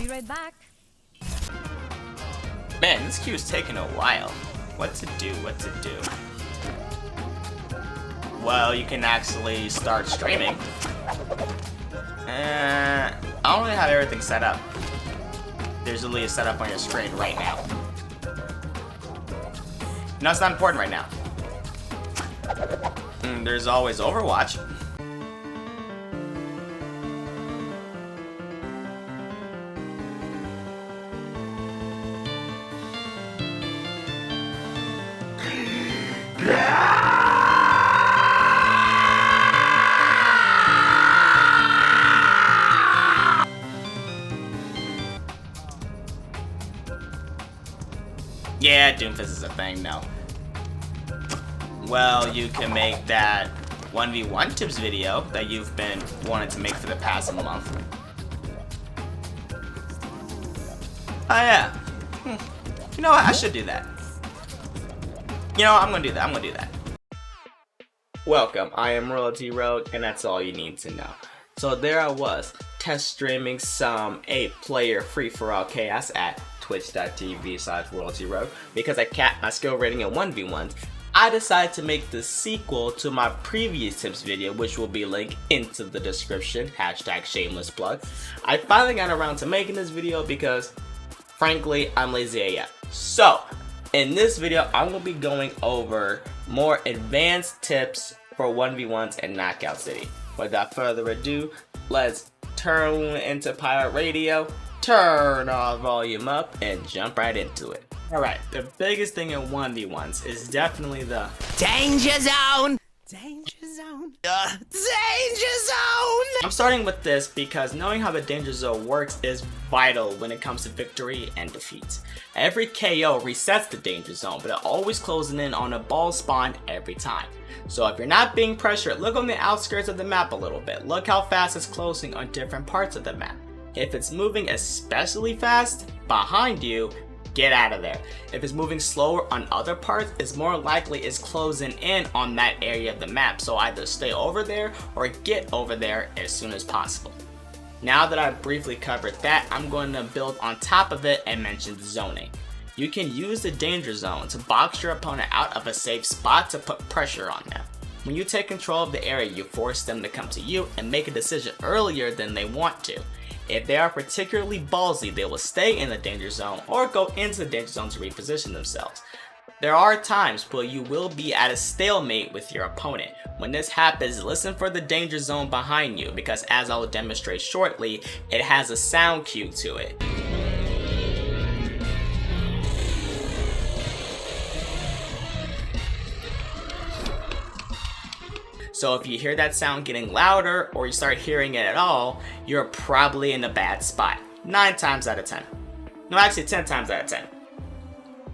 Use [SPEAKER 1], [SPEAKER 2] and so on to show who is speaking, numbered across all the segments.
[SPEAKER 1] be right back.
[SPEAKER 2] Man, this queue is taking a while. What to do? Well, you can actually start streaming. I don't really have everything set up. There's a list set up on your screen right now. No, it's not important right now. There's always Overwatch. Yeah, Doomfist is a thing now. Well, you can make that 1v1 tips video that you've been wanting to make for the past month. Oh yeah. You know what? I should do that. You know what? I'm gonna do that. Welcome, I am Royalty Rogue, and that's all you need to know. So there I was, test streaming some 8-player free-for-all chaos at twitch.tv/royaltyrogue. Because I capped my skill rating in 1v1s, I decided to make the sequel to my previous tips video, which will be linked into the description, #shameless plug. I finally got around to making this video because, frankly, I'm lazy AF. So, in this video, I'm going to be going over more advanced tips for 1v1s in Knockout City. Without further ado, let's turn into pirate radio, turn our volume up, and jump right into it. Alright, the biggest thing in 1v1s is definitely the danger zone! Danger zone. Danger zone! I'm starting with this because knowing how the danger zone works is vital when it comes to victory and defeat. Every KO resets the danger zone, but it always closing in on a ball spawn every time. So if you're not being pressured, look on the outskirts of the map a little bit. Look how fast it's closing on different parts of the map. If it's moving especially fast behind you, get out of there. If it's moving slower on other parts, it's more likely it's closing in on that area of the map. So either stay over there or get over there as soon as possible. Now that I've briefly covered that, I'm going to build on top of it and mention zoning. You can use the danger zone to box your opponent out of a safe spot to put pressure on them. When you take control of the area, you force them to come to you and make a decision earlier than they want to. If they are particularly ballsy, they will stay in the danger zone or go into the danger zone to reposition themselves. There are times where you will be at a stalemate with your opponent. When this happens, listen for the danger zone behind you because, as I will demonstrate shortly, it has a sound cue to it. So if you hear that sound getting louder or you start hearing it at all, you're probably in a bad spot. 9 times out of 10. No, actually 10 times out of 10.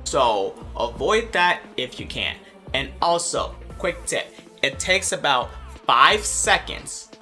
[SPEAKER 2] So avoid that if you can. And also, quick tip, it takes about 5 seconds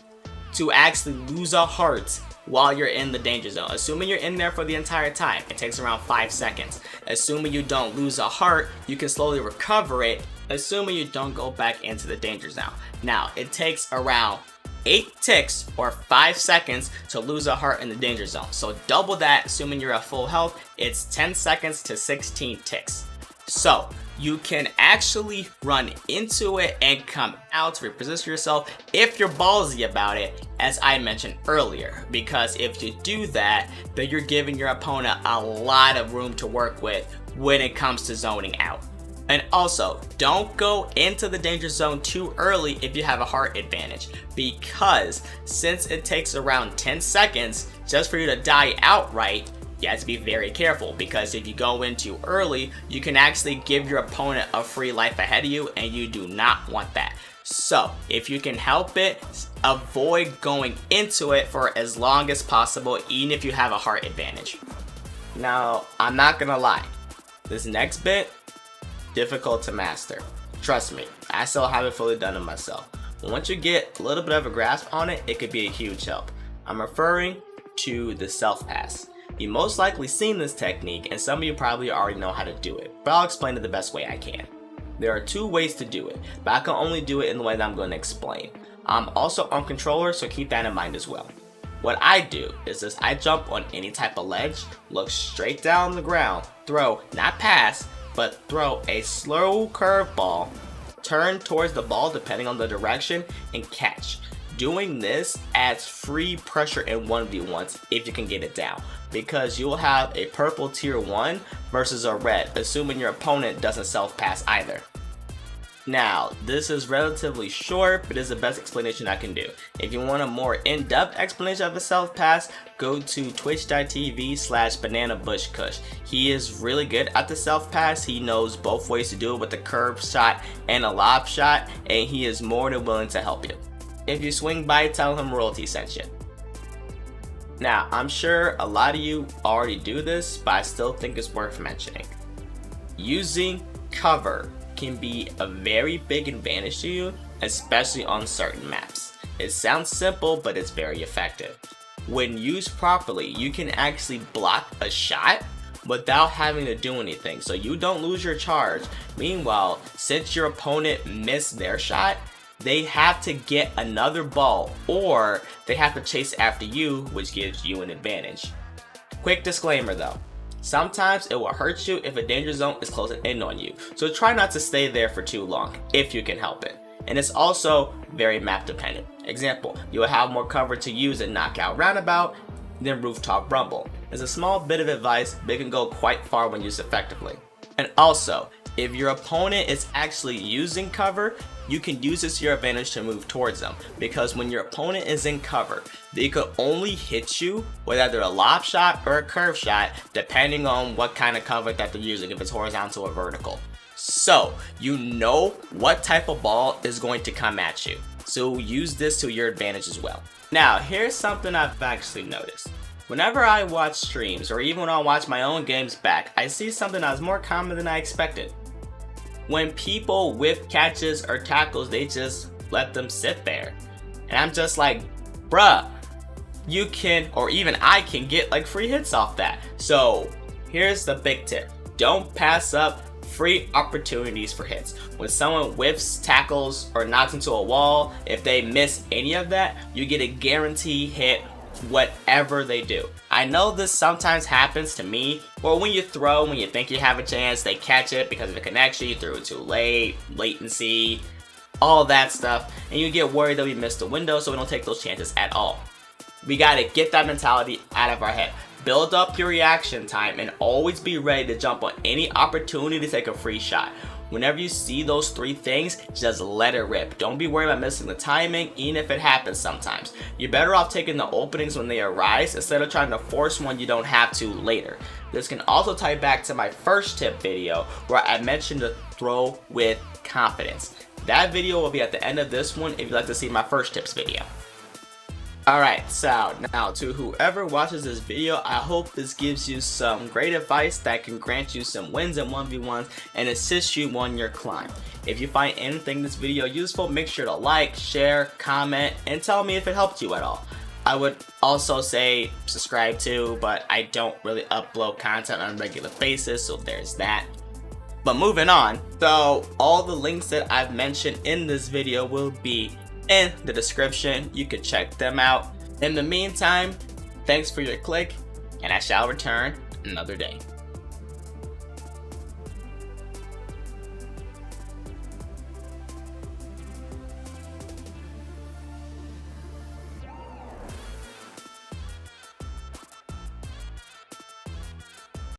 [SPEAKER 2] to actually lose a heart while you're in the danger zone. Assuming you're in there for the entire time, it takes around 5 seconds. Assuming you don't lose a heart, you can slowly recover it, assuming you don't go back into the danger zone. Now, it takes around 8 ticks or 5 seconds to lose a heart in the danger zone. So double that, assuming you're at full health, it's 10 seconds to 16 ticks. So you can actually run into it and come out to reposition yourself if you're ballsy about it, as I mentioned earlier. Because if you do that, then you're giving your opponent a lot of room to work with when it comes to zoning out. And also, don't go into the danger zone too early if you have a heart advantage, because since it takes around 10 seconds just for you to die outright, you have to be very careful, because if you go in too early, you can actually give your opponent a free life ahead of you, and you do not want that. So, if you can help it, avoid going into it for as long as possible, even if you have a heart advantage. Now, I'm not gonna lie, this next bit, difficult to master. Trust me, I still haven't fully done it myself. But once you get a little bit of a grasp on it, it could be a huge help. I'm referring to the self pass. You most likely seen this technique, and some of you probably already know how to do it, but I'll explain it the best way I can. There are 2 ways to do it, but I can only do it in the way that I'm going to explain. I'm also on controller, so keep that in mind as well. What I do is this: I jump on any type of ledge, look straight down the ground, throw, not pass, but throw a slow curve ball, turn towards the ball depending on the direction, and catch. Doing this adds free pressure in 1v1s if you can get it down, because you'll have a purple tier 1 versus a red, assuming your opponent doesn't self-pass either. Now, this is relatively short, but it's the best explanation I can do. If you want a more in-depth explanation of a self-pass, go to twitch.tv/BananaBushKush. He is really good at the self-pass. He knows both ways to do it, with a curve shot and a lob shot, and he is more than willing to help you. If you swing by, tell him Royalty sent you. Now, I'm sure a lot of you already do this, but I still think it's worth mentioning. Using cover can be a very big advantage to you, especially on certain maps. It sounds simple, but it's very effective. When used properly, you can actually block a shot without having to do anything, so you don't lose your charge. Meanwhile, since your opponent missed their shot, they have to get another ball, or they have to chase after you, which gives you an advantage. Quick disclaimer though, sometimes it will hurt you if a danger zone is closing in on you, so try not to stay there for too long if you can help it. And it's also very map dependent. Example, you will have more cover to use in Knockout Roundabout than Rooftop Rumble. It's a small bit of advice, but it can go quite far when used effectively. And also, if your opponent is actually using cover, you can use this to your advantage to move towards them, because when your opponent is in cover, they could only hit you with either a lob shot or a curve shot, depending on what kind of cover that they're using, if it's horizontal or vertical. So you know what type of ball is going to come at you, so use this to your advantage as well. Now, here's something I've actually noticed. Whenever I watch streams, or even when I watch my own games back, I see something that's more common than I expected. When people whip catches or tackles, they just let them sit there. And I'm just like, bruh, you can, or even I can get like free hits off that. So here's the big tip: don't pass up free opportunities for hits. When someone whiffs, tackles, or knocks into a wall, if they miss any of that, you get a guaranteed hit whatever they do. I know this sometimes happens to me, or when you throw, when you think you have a chance, they catch it because of the connection, you threw it too late, latency, all that stuff, and you get worried that we missed the window, so we don't take those chances at all. We gotta get that mentality out of our head. Build up your reaction time and always be ready to jump on any opportunity to take a free shot. Whenever you see those 3 things, just let it rip. Don't be worried about missing the timing, even if it happens sometimes. You're better off taking the openings when they arise instead of trying to force one you don't have to later. This can also tie back to my first tip video where I mentioned to throw with confidence. That video will be at the end of this one if you'd like to see my first tips video. Alright, so now to whoever watches this video, I hope this gives you some great advice that can grant you some wins in 1v1s and assist you on your climb. If you find anything in this video useful, make sure to like, share, comment, and tell me if it helped you at all. I would also say subscribe too, but I don't really upload content on a regular basis, so there's that. But moving on, so all the links that I've mentioned in this video will be in the description. You can check them out. In the meantime, thanks for your click, and I shall return another day.